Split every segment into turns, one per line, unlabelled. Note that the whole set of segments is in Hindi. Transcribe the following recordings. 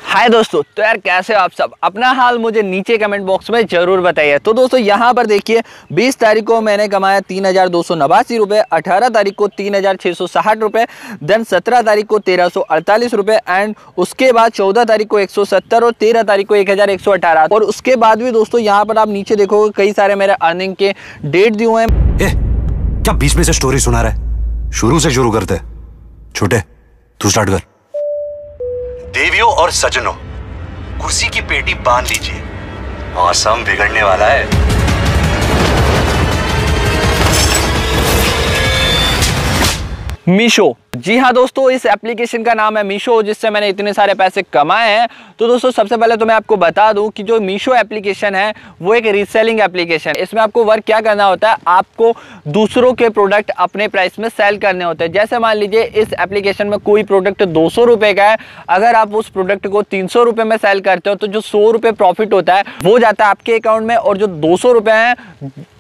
हाय दोस्तों, तो यार कैसे हो आप सब। अपना हाल मुझे नीचे कमेंट बॉक्स में जरूर बताइए। तो दोस्तों यहाँ पर देखिए 20 तारीख को मैंने कमाया 3,289 रुपये, 18 तारीख को 3,660 रुपये, देन 17 तारीख को 1,348 रुपये एंड उसके बाद 14 तारीख को 170 और 13 तारीख को 1,118। और उसके बाद भी दोस्तों यहाँ पर आप नीचे देखोगे कई सारे मेरे अर्निंग के डेट दिए हुए हैं।
क्या बीच में से स्टोरी सुना रहा है? शुरू से शुरू करते। छोटे तू स्टार्ट कर। देवियों और सज्जनों, कुर्सी की पेटी बांध लीजिए, मौसम बिगड़ने वाला है।
मीशो, जी हाँ दोस्तों, इस एप्लीकेशन का नाम है मीशो, जिससे मैंने इतने सारे पैसे कमाए हैं। तो दोस्तों सबसे पहले तो मैं आपको बता दूं कि जो मीशो एप्लीकेशन है वो एक रीसेलिंग एप्लीकेशन है। इसमें आपको वर्क क्या करना होता है, आपको दूसरों के प्रोडक्ट अपने प्राइस में सेल करने होते हैं। जैसे मान लीजिए इस एप्लीकेशन में कोई प्रोडक्ट 200 रुपये का है, अगर आप उस प्रोडक्ट को 300 रुपये में सेल करते हो तो जो 100 रुपये प्रॉफिट होता है वो जाता है आपके अकाउंट में, और जो 200 रुपये है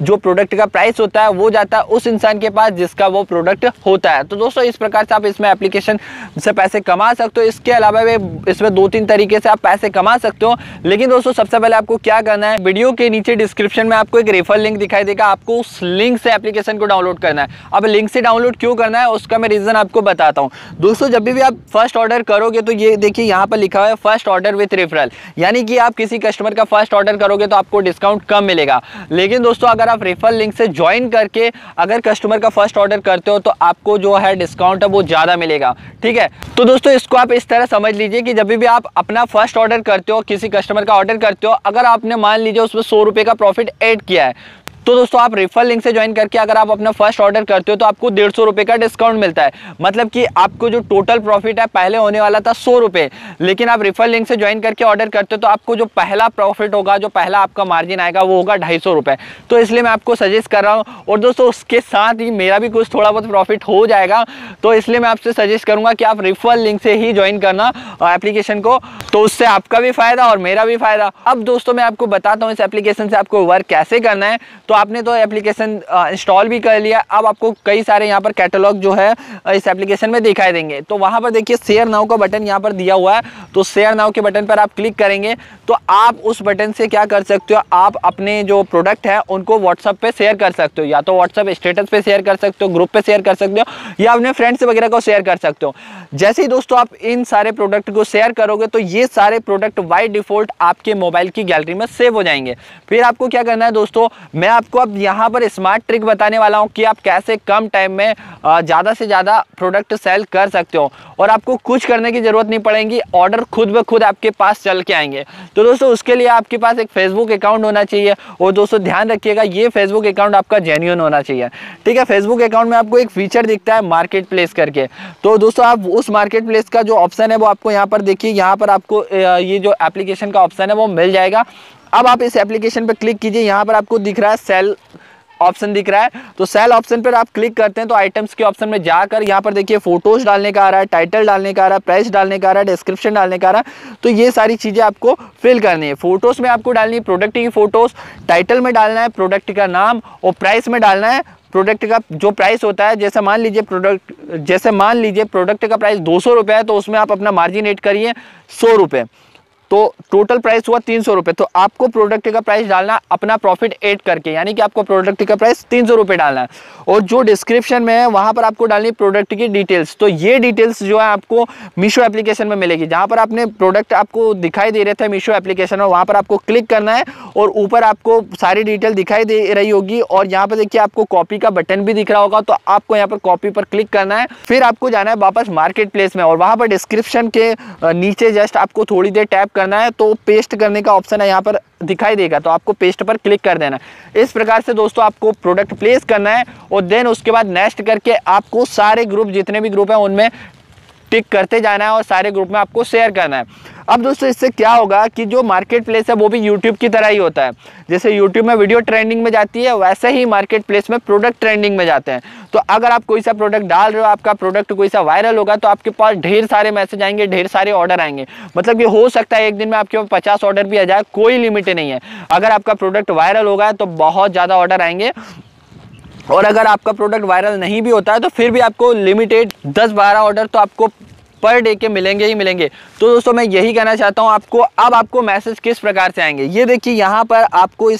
जो प्रोडक्ट का प्राइस होता है वो जाता है उस इंसान के पास जिसका वो प्रोडक्ट होता है। तो दोस्तों इस प्रकार से आप इसमें एप्लीकेशन से पैसे कमा सकते हो। इसके अलावा भी इसमें 2-3 तरीके से आप पैसे कमा सकते हो। लेकिन दोस्तों सबसे पहले आपको क्या करना है, वीडियो के नीचे डिस्क्रिप्शन में आपको एक रेफर लिंक दिखाई देगा, आपको उस लिंक से एप्लीकेशन को डाउनलोड करना है। अब लिंक से डाउनलोड क्यों करना है उसका मैं रीजन आपको बताता हूँ। दोस्तों जब भी आप फर्स्ट ऑर्डर करोगे तो ये देखिए यहाँ पर लिखा हुआ है फर्स्ट ऑर्डर विथ रेफरल, यानी कि आप किसी कस्टमर का फर्स्ट ऑर्डर करोगे तो आपको डिस्काउंट कम मिलेगा। लेकिन दोस्तों अगर आप रेफर लिंक से ज्वाइन करके अगर कस्टमर का फर्स्ट ऑर्डर करते हो तो आपको जो है डिस्काउंट है वो ज्यादा मिलेगा। ठीक है, तो दोस्तों इसको आप इस तरह समझ लीजिए कि जब भी आप अपना फर्स्ट ऑर्डर करते हो, किसी कस्टमर का ऑर्डर करते हो, अगर आपने मान लीजिए उसमें 100 रुपये का प्रॉफिट ऐड किया है तो दोस्तों आप रेफर लिंक से ज्वाइन करके अगर आप अपना फर्स्ट ऑर्डर करते हो तो आपको 150 रुपये का डिस्काउंट मिलता है। मतलब कि आपको जो टोटल प्रॉफिट है पहले होने वाला था 100 रुपये, लेकिन आप रेफर लिंक से ज्वाइन करके ऑर्डर करते हो तो आपको जो पहला प्रॉफिट होगा, जो पहला आपका मार्जिन आएगा वो होगा 250 रुपये। तो इसलिए मैं आपको सजेस्ट कर रहा हूँ। और दोस्तों उसके साथ ही मेरा भी कुछ थोड़ा बहुत प्रॉफिट हो जाएगा, तो इसलिए मैं आपसे सजेस्ट करूँगा कि आप रेफर लिंक से ही ज्वाइन करना एप्लीकेशन को, तो उससे आपका भी फायदा और मेरा भी फायदा। अब दोस्तों मैं आपको बताता हूँ इस एप्लीकेशन से आपको वर्क कैसे करना है। तो आपने तो एप्लीकेशन इंस्टॉल भी कर लिया, अब आपको कई सारे यहाँ पर कैटलॉग जो है इस एप्लीकेशन में दिखाई देंगे। तो वहाँ पर देखिए शेयर नाउ का बटन यहाँ पर दिया हुआ है, तो शेयर नाउ के बटन पर आप क्लिक करेंगे तो आप उस बटन से क्या कर सकते हो, आप अपने जो प्रोडक्ट है उनको व्हाट्सएप पे शेयर कर सकते हो, या तो व्हाट्सएप स्टेटस पे शेयर कर सकते हो, ग्रुप पे शेयर कर सकते हो, या अपने फ्रेंड्स वगैरह को शेयर कर सकते हो। जैसे ही दोस्तों आप इन सारे प्रोडक्ट को शेयर करोगे तो ये सारे प्रोडक्ट बाय डिफॉल्ट आपके मोबाइल की गैलरी में सेव हो जाएंगे। फिर आपको क्या करना है दोस्तों, मैं आपको अब यहाँ पर स्मार्ट ट्रिक बताने वाला हूँ कि आप कैसे कम टाइम में ज़्यादा से ज़्यादा प्रोडक्ट सेल कर सकते हो, और आपको कुछ करने की ज़रूरत नहीं पड़ेगी, ऑर्डर खुद ब खुद आपके पास चल के आएंगे। तो दोस्तों उसके लिए आपके पास एक फेसबुक अकाउंट होना चाहिए, और दोस्तों ध्यान रखिएगा ये फेसबुक अकाउंट आपका जेन्युइन होना चाहिए। ठीक है, फेसबुक अकाउंट में आपको एक फीचर दिखता है मार्केट प्लेस करके, तो दोस्तों आप उस मार्केट प्लेस का जो ऑप्शन है वो आपको यहाँ पर देखिए, यहाँ पर आपको ये जो एप्लीकेशन का ऑप्शन है वो मिल जाएगा। अब आप इस एप्लीकेशन पर क्लिक कीजिए, यहाँ पर आपको दिख रहा है सेल ऑप्शन दिख रहा है, तो सेल ऑप्शन पर आप क्लिक करते हैं तो आइटम्स के ऑप्शन में जाकर यहाँ पर देखिए फोटोज डालने का आ रहा है, टाइटल डालने का आ रहा है, प्राइस डालने का आ रहा है, डिस्क्रिप्शन डालने का आ रहा है। तो ये सारी चीज़ें आपको फिल करनी है। फोटोज में आपको डालनी है प्रोडक्ट की फोटोज, टाइटल में डालना है प्रोडक्ट का नाम, और प्राइस में डालना है प्रोडक्ट का जो प्राइस होता है। जैसे मान लीजिए प्रोडक्ट का प्राइस 200 रुपये है तो उसमें आप अपना मार्जिन ऐड करिए 100 रुपये, तो टोटल प्राइस हुआ 300 रुपये। तो आपको प्रोडक्ट का प्राइस डालना अपना प्रॉफिट ऐड करके, यानी कि आपको प्रोडक्ट का प्राइस 300 रुपये डालना है। और जो डिस्क्रिप्शन में है वहाँ पर आपको डालनी प्रोडक्ट की डिटेल्स। तो ये डिटेल्स जो है आपको मीशो एप्लीकेशन में मिलेगी, जहाँ पर आपने प्रोडक्ट आपको दिखाई दे रहे थे मीशो एप्लीकेशन में, वहाँ पर आपको क्लिक करना है और ऊपर आपको सारी डिटेल दिखाई दे रही होगी, और यहाँ पर देखिए आपको कॉपी का बटन भी दिख रहा होगा, तो आपको यहाँ पर कॉपी पर क्लिक करना है। फिर आपको जाना है वापस मार्केट प्लेस में, और वहाँ पर डिस्क्रिप्शन के नीचे जस्ट आपको थोड़ी देर टैप करना है, तो पेस्ट करने का ऑप्शन है यहाँ पर दिखाई देगा, तो आपको पेस्ट पर क्लिक कर देना है। इस प्रकार से दोस्तों आपको प्रोडक्ट प्लेस करना है, और देन उसके बाद नेक्स्ट करके आपको सारे ग्रुप, जितने भी ग्रुप हैं उनमें टिक करते जाना है और सारे ग्रुप में आपको शेयर करना है। अब दोस्तों इससे क्या होगा कि जो मार्केट प्लेस है वो भी यूट्यूब की तरह ही होता है। जैसे यूट्यूब में वीडियो ट्रेंडिंग में जाती है, वैसे ही मार्केट प्लेस में प्रोडक्ट ट्रेंडिंग में जाते हैं। तो अगर आप कोई सा प्रोडक्ट डाल रहे हो, आपका प्रोडक्ट कोई सा वायरल होगा, तो आपके पास ढेर सारे मैसेज आएंगे, ढेर सारे ऑर्डर आएंगे। मतलब कि हो सकता है एक दिन में आपके पास 50 ऑर्डर भी आ जाए, कोई लिमिट नहीं है। अगर आपका प्रोडक्ट वायरल होगा तो बहुत ज़्यादा ऑर्डर आएंगे, और अगर आपका प्रोडक्ट वायरल नहीं भी होता है तो फिर भी आपको लिमिटेड 10-12 ऑर्डर तो आपको पर डे के मिलेंगे ही मिलेंगे। तो दोस्तों मैं यही कहना चाहता हूँ आपको। अब आपको मैसेज किस प्रकार से आएंगे, ये देखिए यहाँ पर आपको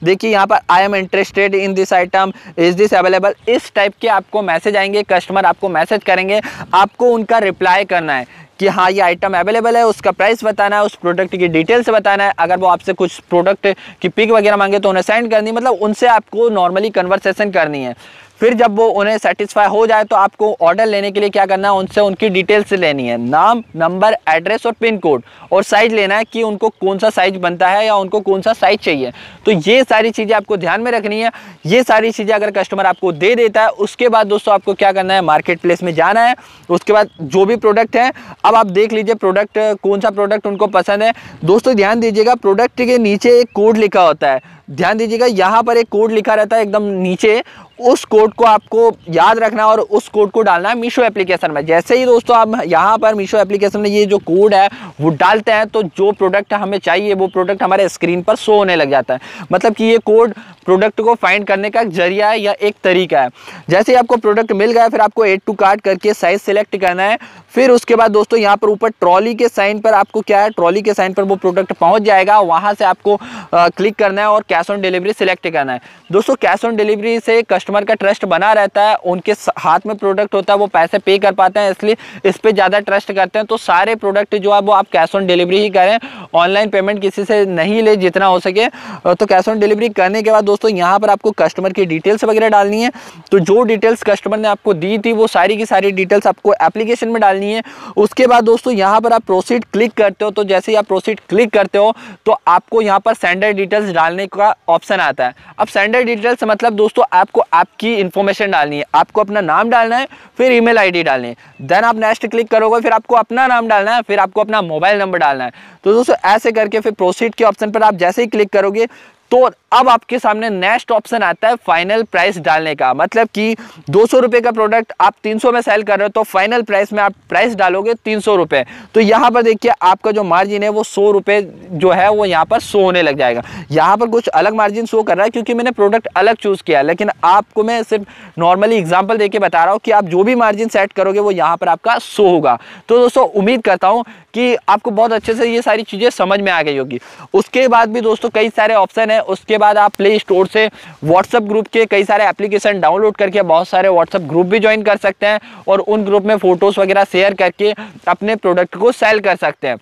देखिए यहाँ पर I am interested in this item, is this available, इस टाइप के आपको मैसेज आएंगे। कस्टमर आपको मैसेज करेंगे, आपको उनका रिप्लाई करना है कि हाँ ये आइटम अवेलेबल है, उसका प्राइस बताना है, उस प्रोडक्ट की डिटेल्स बताना है। अगर वो आपसे कुछ प्रोडक्ट की पिक वगैरह मांगे तो उन्हें सेंड करनी, मतलब उनसे आपको नॉर्मली कन्वर्सेशन करनी है। फिर जब वो उन्हें सेटिस्फाई हो जाए तो आपको ऑर्डर लेने के लिए क्या करना है, उनसे उनकी डिटेल्स लेनी है, नाम, नंबर, एड्रेस और पिन कोड, और साइज लेना है कि उनको कौन सा साइज बनता है या उनको कौन सा साइज चाहिए। तो ये सारी चीज़ें आपको ध्यान में रखनी है। ये सारी चीज़ें अगर कस्टमर आपको दे देता है, उसके बाद दोस्तों आपको क्या करना है, मार्केट प्लेस में जाना है। उसके बाद जो भी प्रोडक्ट है, अब आप देख लीजिए प्रोडक्ट कौन सा प्रोडक्ट उनको पसंद है। दोस्तों ध्यान दीजिएगा, प्रोडक्ट के नीचे एक कोड लिखा होता है, ध्यान दीजिएगा यहाँ पर एक कोड लिखा रहता है एकदम नीचे, उस कोड को आपको याद रखना है और उस कोड को डालना है मीशो एप्लीकेशन में। जैसे ही दोस्तों आप यहाँ पर मीशो एप्लीकेशन में ये जो कोड है वो डालते हैं तो जो प्रोडक्ट हमें चाहिए वो प्रोडक्ट हमारे स्क्रीन पर शो होने लग जाता है। मतलब कि ये कोड प्रोडक्ट को फाइंड करने का जरिया है या एक तरीका है। जैसे ही आपको प्रोडक्ट मिल गया, फिर आपको ऐड टू कार्ट करके साइज सिलेक्ट करना है। फिर उसके बाद दोस्तों यहाँ पर ऊपर ट्रॉली के साइन पर आपको क्या है, ट्रॉली के साइन पर वो प्रोडक्ट पहुँच जाएगा, वहाँ से आपको क्लिक करना है और कैश ऑन डिलीवरी सिलेक्ट करना है। दोस्तों कैश ऑन डिलीवरी से कस्टमर का ट्रस्ट बना रहता है, उनके हाथ में प्रोडक्ट होता है, वो पैसे पे कर पाते हैं, इसलिए इस पे ज़्यादा ट्रस्ट करते हैं। तो सारे प्रोडक्ट जो है वो आप कैश ऑन डिलीवरी ही करें, ऑनलाइन पेमेंट किसी से नहीं ले जितना हो सके। तो कैश ऑन डिलीवरी करने के बाद दोस्तों यहाँ पर आपको कस्टमर की डिटेल्स वगैरह डालनी है। तो जो डिटेल्स कस्टमर ने आपको दी थी वो सारी की सारी डिटेल्स आपको एप्लीकेशन में डालनी है। उसके बाद दोस्तों यहाँ पर आप प्रोसीड क्लिक करते हो, तो जैसे ही आप प्रोसीड क्लिक करते हो तो आपको यहाँ पर सेंडर डिटेल्स डालने का ऑप्शन आता है। अब सेंडर डिटेल्स मतलब दोस्तों आपको आपकी इन्फॉर्मेशन डालनी है, आपको अपना नाम डालना है, फिर ईमेल आईडी डालनी है, देन आप नेक्स्ट क्लिक करोगे, फिर आपको अपना नाम डालना है, फिर आपको अपना मोबाइल नंबर डालना है। तो दोस्तों ऐसे करके फिर प्रोसीड के ऑप्शन पर आप जैसे ही क्लिक करोगे तो अब आपके सामने नेक्स्ट ऑप्शन आता है फाइनल प्राइस डालने का। मतलब कि 200 रुपये का प्रोडक्ट आप 300 में सेल कर रहे हो तो फाइनल प्राइस में आप प्राइस डालोगे 300 रुपये। तो यहाँ पर देखिए आपका जो मार्जिन है वो 100 रुपये जो है वो यहाँ पर शो होने लग जाएगा। यहाँ पर कुछ अलग मार्जिन शो कर रहा है क्योंकि मैंने प्रोडक्ट अलग चूज़ किया है, लेकिन आपको मैं सिर्फ नॉर्मली एग्जाम्पल दे के बता रहा हूँ कि आप जो भी मार्जिन सेट करोगे वो यहाँ पर आपका शो होगा। तो दोस्तों उम्मीद करता हूँ कि आपको बहुत अच्छे से ये सारी चीज़ें समझ में आ गई होगी। उसके बाद भी दोस्तों कई सारे ऑप्शन है। उसके बाद आप प्ले स्टोर से व्हाट्सएप ग्रुप के कई सारे एप्लीकेशन डाउनलोड करके बहुत सारे व्हाट्सएप ग्रुप भी ज्वाइन कर सकते हैं और उन ग्रुप में फोटोज़ वगैरह शेयर करके अपने प्रोडक्ट को सेल कर सकते हैं।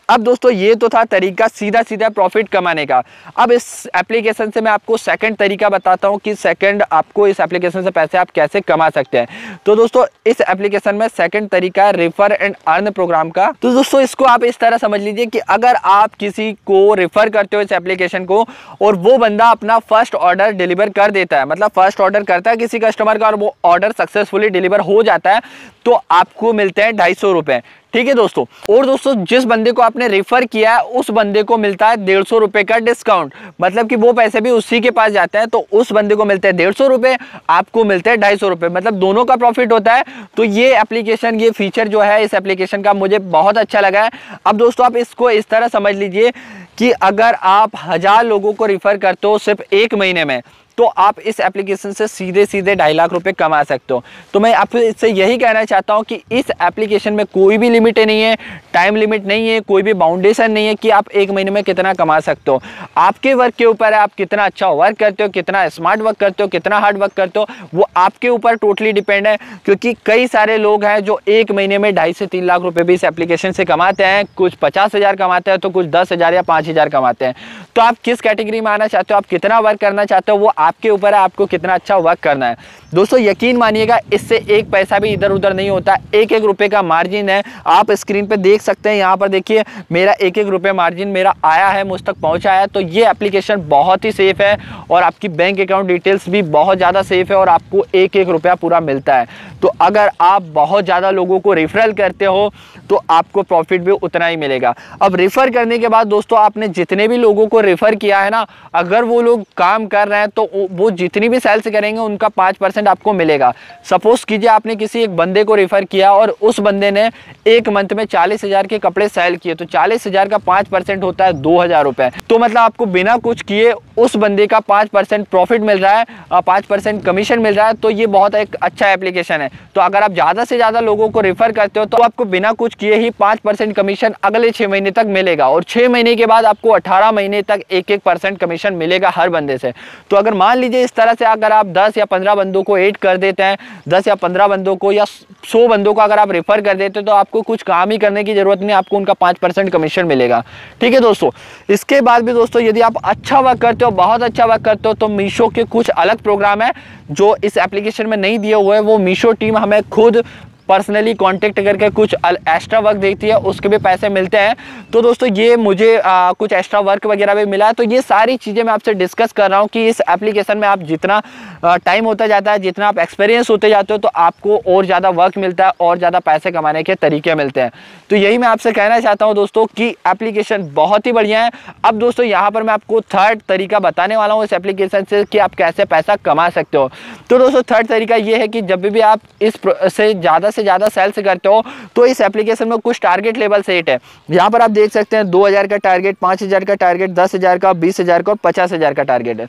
अब दोस्तों ये तो था तरीका सीधा सीधा प्रॉफिट कमाने का। अब इस एप्लीकेशन से मैं आपको सेकंड तरीका बताता हूँ कि सेकंड आपको इस एप्लीकेशन से पैसे आप कैसे कमा सकते हैं। तो दोस्तों इस एप्लीकेशन में सेकंड तरीका है रेफर एंड अर्न प्रोग्राम का। तो दोस्तों इसको आप इस तरह समझ लीजिए कि अगर आप किसी को रेफर करते हो इस एप्लीकेशन को और वो बंदा अपना फर्स्ट ऑर्डर डिलीवर कर देता है, मतलब फर्स्ट ऑर्डर करता है किसी कस्टमर का और वो ऑर्डर सक्सेसफुली डिलीवर हो जाता है, तो आपको मिलते हैं 250 रुपये। ठीक है दोस्तों। और दोस्तों जिस बंदे को आपने रेफर किया है उस बंदे को मिलता है 150 रुपये का डिस्काउंट, मतलब कि वो पैसे भी उसी के पास जाते हैं। तो उस बंदे को मिलते हैं 150 रुपये, आपको मिलते हैं 250 रुपये, मतलब दोनों का प्रॉफिट होता है। तो ये एप्लीकेशन, ये फीचर जो है इस एप्लीकेशन का मुझे बहुत अच्छा लगा है। अब दोस्तों आप इसको इस तरह समझ लीजिए कि अगर आप 1000 लोगों को रेफर करते हो सिर्फ 1 महीने में, तो आप इस एप्लीकेशन से सीधे सीधे 2.5 लाख रुपए कमा सकते हो। तो मैं आपसे इससे यही कहना चाहता हूं कि इस एप्लीकेशन में कोई भी लिमिट नहीं है, टाइम लिमिट नहीं है, कोई भी बाउंडेशन नहीं है कि आप 1 महीने में कितना कमा सकते हो। आपके वर्क के ऊपर है, आप कितना अच्छा वर्क करते हो, कितना स्मार्ट वर्क करते हो, कितना हार्ड वर्क करते हो, वो आपके ऊपर टोटली डिपेंड है। क्योंकि कई सारे लोग हैं जो 1 महीने में 2.5 से 3 लाख रुपए भी इस एप्लीकेशन से कमाते हैं। कुछ 50,000 कमाते हैं तो कुछ 10,000 या 5,000 कमाते हैं। तो आप किस कैटेगरी में आना चाहते हो, आप कितना वर्क करना चाहते हो, वो आपके ऊपर है, आपको कितना अच्छा वर्क करना है। दोस्तों यकीन मानिएगा इससे एक पैसा भी इधर उधर नहीं होता, 1-1 रुपए का मार्जिन है। आप स्क्रीन पे देख सकते हैं, यहाँ पर देखिए मेरा 1-1 रुपए मार्जिन मेरा आया है, मुझ तक पहुँचा है। तो ये एप्लीकेशन बहुत ही सेफ है और आपकी बैंक अकाउंट डिटेल्स भी बहुत ज़्यादा सेफ है और आपको 1-1 रुपया पूरा मिलता है। तो अगर आप बहुत ज़्यादा लोगों को रेफरल करते हो तो आपको प्रॉफिट भी उतना ही मिलेगा। अब रेफर करने के बाद दोस्तों आपने जितने भी लोगों को रेफर किया है ना, अगर वो लोग काम कर रहे हैं तो वो जितनी भी सेल्स करेंगे उनका 5% आपको मिलेगा। सपोज कीजिए आपने किसी एक बंदे को रेफर किया और उस बंदे ने 1 मंथ में 40,000 के कपड़े सेल किए, तो 40,000 का 5% होता है 2,000 रुपये। तो मतलब आपको बिना कुछ किए उस बंदे का 5% प्रॉफिट मिल रहा है, 5% कमीशन मिल रहा है। तो ये बहुत एक अच्छा एप्लीकेशन है। तो अगर आप ज़्यादा से ज़्यादा लोगों को रेफर करते हो तो आपको बिना कुछ किए ही 5% कमीशन अगले 6 महीने तक मिलेगा, और 6 महीने के बाद आपको 18 महीने तक 1-1% कमीशन मिलेगा हर बंदे से। तो अगर मान लीजिए इस तरह से अगर आप 10 या 15 बंदों को ऐड कर देते हैं, 10 या 15 बंदों को या 100 बंदों को अगर आप रेफर कर देते हो तो आपको कुछ काम ही करने की जरूरत नहीं, आपको उनका 5% कमीशन मिलेगा। ठीक है दोस्तों। इसके बाद भी दोस्तों यदि आप अच्छा वर्क करते हो, बहुत अच्छा वर्क करते हो, तो मीशो के कुछ अलग प्रोग्राम है जो इस एप्लीकेशन में नहीं दिए हुए हैं। वो मीशो टीम हमें खुद पर्सनली कांटेक्ट करके कुछ एक्स्ट्रा वर्क देती है, उसके भी पैसे मिलते हैं। तो दोस्तों ये मुझे कुछ एक्स्ट्रा वर्क वगैरह भी मिला है। तो ये सारी चीज़ें मैं आपसे डिस्कस कर रहा हूँ कि इस एप्लीकेशन में आप जितना टाइम होता जाता है, जितना आप एक्सपीरियंस होते जाते हो, तो आपको और ज़्यादा वर्क मिलता है और ज़्यादा पैसे कमाने के तरीके मिलते हैं। तो यही मैं आपसे कहना चाहता हूँ दोस्तों कि एप्लीकेशन बहुत ही बढ़िया है। अब दोस्तों यहाँ पर मैं आपको थर्ड तरीका बताने वाला हूँ इस एप्लीकेशन से कि आप कैसे पैसा कमा सकते हो। तो दोस्तों थर्ड तरीका ये है कि जब भी आप इस से ज़्यादा सेल्स करते हो तो इस एप्लीकेशन में कुछ टारगेट लेवल सेट है। यहाँ पर आप देख सकते हैं 2000 का टारगेट, 5000 का टारगेट, 10,000 का, 20,000 का और 50,000 का टारगेट है।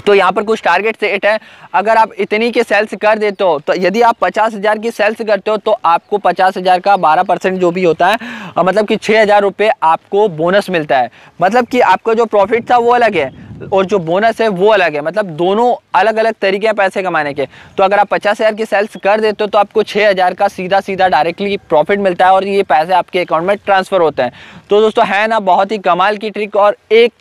तो यहाँ पर कुछ टारगेट सेट है। अगर आप इतनी के सेल्स कर देते हो, तो यदि आप 50,000 की सेल्स करते हो तो आपको 50,000 का 12% जो भी होता है, मतलब कि 6,000 रुपये आपको बोनस मिलता है। मतलब कि आपका जो प्रॉफिट था वो अलग है और जो बोनस है वो अलग है, मतलब दोनों अलग अलग तरीके हैं पैसे कमाने के। तो अगर आप 50,000 की सेल्स कर देते हो तो आपको 6,000 का सीधा डायरेक्टली प्रॉफिट मिलता है और ये पैसे आपके अकाउंट में ट्रांसफ़र होते हैं। तो दोस्तों है ना बहुत ही कमाल की ट्रिक, और एक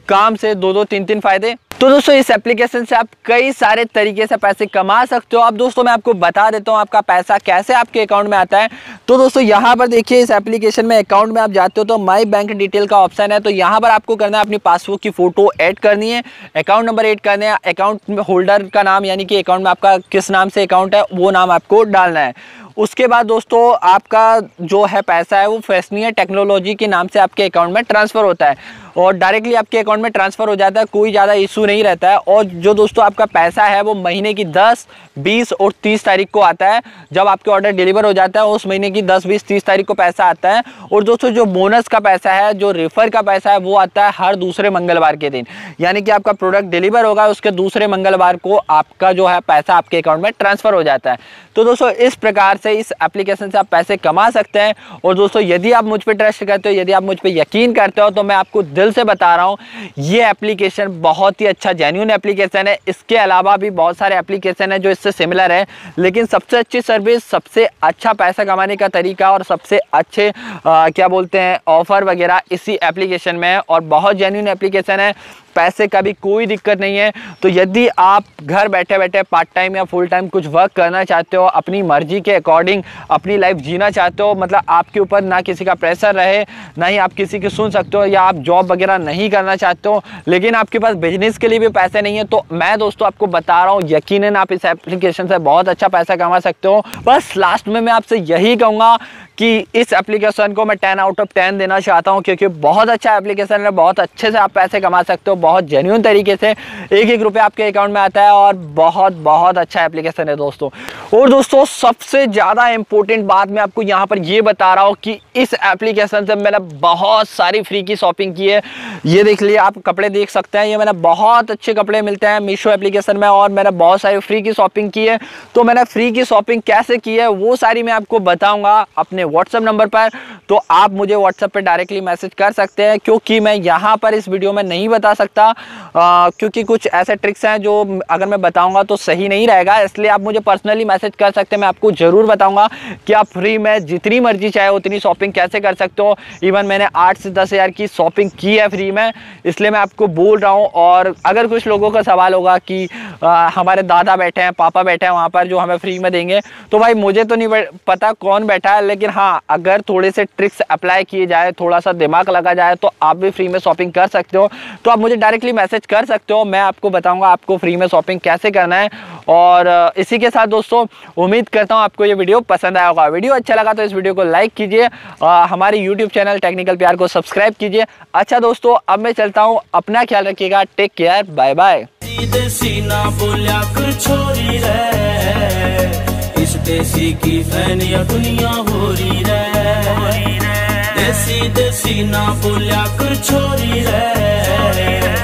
काम से 2-2, 3-3 फायदे। तो दोस्तों इस एप्लीकेशन से आप कई सारे तरीके से पैसे कमा सकते हो। अब दोस्तों मैं आपको बता देता हूँ आपका पैसा कैसे आपके अकाउंट में आता है। तो दोस्तों यहाँ पर देखिए इस एप्लीकेशन में अकाउंट में आप जाते हो तो माई बैंक डिटेल का ऑप्शन है। तो यहाँ पर आपको करना है अपनी पासबुक की फ़ोटो ऐड करनी है, अकाउंट नंबर ऐड करना है, अकाउंट होल्डर का नाम यानी कि अकाउंट में आपका किस नाम से अकाउंट है वो नाम आपको डालना है। उसके बाद दोस्तों आपका जो है पैसा है वो फैशनियर टेक्नोलॉजी के नाम से आपके अकाउंट में ट्रांसफ़र होता है और डायरेक्टली आपके अकाउंट में ट्रांसफ़र हो जाता है, कोई ज़्यादा इशू नहीं रहता है। और जो दोस्तों आपका पैसा है वो महीने की 10, 20 और 30 तारीख को आता है। जब आपके ऑर्डर डिलीवर हो जाता है उस महीने की 10, 20, 30 तारीख को पैसा आता है। और दोस्तों जो बोनस का पैसा है, जो रेफर का पैसा है, वो आता है हर दूसरे मंगलवार के दिन। यानी कि आपका प्रोडक्ट डिलीवर होगा उसके दूसरे मंगलवार को आपका जो है पैसा आपके अकाउंट में ट्रांसफ़र हो जाता है। तो दोस्तों इस प्रकार से इस एप्लीकेशन से आप पैसे कमा सकते हैं। और दोस्तों यदि आप मुझ पर ट्रस्ट करते हो, यदि आप मुझ पर यकीन करते हो, तो मैं आपको दिल से बता रहा हूँ ये एप्लीकेशन बहुत ही अच्छा जेन्युइन एप्लीकेशन है। इसके अलावा भी बहुत सारे एप्लीकेशन है जो इससे सिमिलर है, लेकिन सबसे अच्छी सर्विस, सबसे अच्छा पैसा कमाने का तरीका और सबसे अच्छे क्या बोलते हैं ऑफर वगैरह इसी एप्लीकेशन में है और बहुत जेन्युइन एप्लीकेशन है। पैसे का भी कोई दिक्कत नहीं है। तो यदि आप घर बैठे बैठे पार्ट टाइम या फुल टाइम कुछ वर्क करना चाहते हो, अपनी मर्जी के अकॉर्डिंग अपनी लाइफ जीना चाहते हो, मतलब आपके ऊपर ना किसी का प्रेशर रहे, ना ही आप किसी की सुन सकते हो, या आप जॉब वगैरह नहीं करना चाहते हो लेकिन आपके पास बिजनेस के लिए भी पैसे नहीं है, तो मैं दोस्तों आपको बता रहा हूँ यकीनन आप इस एप्लीकेशन से बहुत अच्छा पैसा कमा सकते हो। बस लास्ट में मैं आपसे यही कहूँगा कि इस एप्लीकेशन को मैं 10 आउट ऑफ 10 देना चाहता हूं, क्योंकि बहुत अच्छा एप्लीकेशन है, बहुत अच्छे से आप पैसे कमा सकते हो, बहुत जेन्युइन तरीके से 1-1 रुपया आपके अकाउंट में आता है और बहुत अच्छा एप्लीकेशन है दोस्तों। और दोस्तों सबसे ज़्यादा इंपॉर्टेंट बात मैं आपको यहाँ पर ये बता रहा हूँ कि इस एप्लीकेशन से मैंने बहुत सारी फ्री की शॉपिंग की है। ये देख लिए आप कपड़े देख सकते हैं, ये मैंने बहुत अच्छे कपड़े मिलते हैं मीशो एप्लीकेशन में और मैंने बहुत सारी फ्री की शॉपिंग की है। तो मैंने फ्री की शॉपिंग कैसे की है वो सारी मैं आपको बताऊँगा अपने व्हाट्सएप नंबर पर। तो आप मुझे व्हाट्सएप पे डायरेक्टली मैसेज कर सकते हैं, क्योंकि मैं यहाँ पर इस वीडियो में नहीं बता सकता क्योंकि कुछ ऐसे ट्रिक्स हैं जो अगर मैं बताऊंगा तो सही नहीं रहेगा, इसलिए आप मुझे पर्सनली मैसेज कर सकते हैं। मैं आपको ज़रूर बताऊंगा कि आप फ्री में जितनी मर्जी चाहे उतनी शॉपिंग कैसे कर सकते हो। इवन मैंने 8 से 10 हज़ार की शॉपिंग की है फ्री में, इसलिए मैं आपको बोल रहा हूँ। और अगर कुछ लोगों का सवाल होगा कि हमारे दादा बैठे हैं, पापा बैठे हैं वहाँ पर जो हमें फ्री में देंगे, तो भाई मुझे तो नहीं पता कौन बैठा है, लेकिन हाँ अगर थोड़े से ट्रिक्स अप्लाई किए जाए, थोड़ा सा दिमाग लगा जाए तो आप भी फ्री में शॉपिंग कर सकते हो। तो आप मुझे डायरेक्टली मैसेज कर सकते हो, मैं आपको बताऊंगा आपको फ्री में शॉपिंग कैसे करना है। और इसी के साथ दोस्तों उम्मीद करता हूं आपको ये वीडियो पसंद आया होगा। वीडियो अच्छा लगा तो इस वीडियो को लाइक कीजिए, हमारे यूट्यूब चैनल टेक्निकल प्यार को सब्सक्राइब कीजिए। अच्छा दोस्तों अब मैं चलता हूँ, अपना ख्याल रखिएगा, टेक केयर, बाय बाय। इस देसी की फैन या दुनिया हो रही रे।
देसी देसी ना बोलिया कर छोरी रे।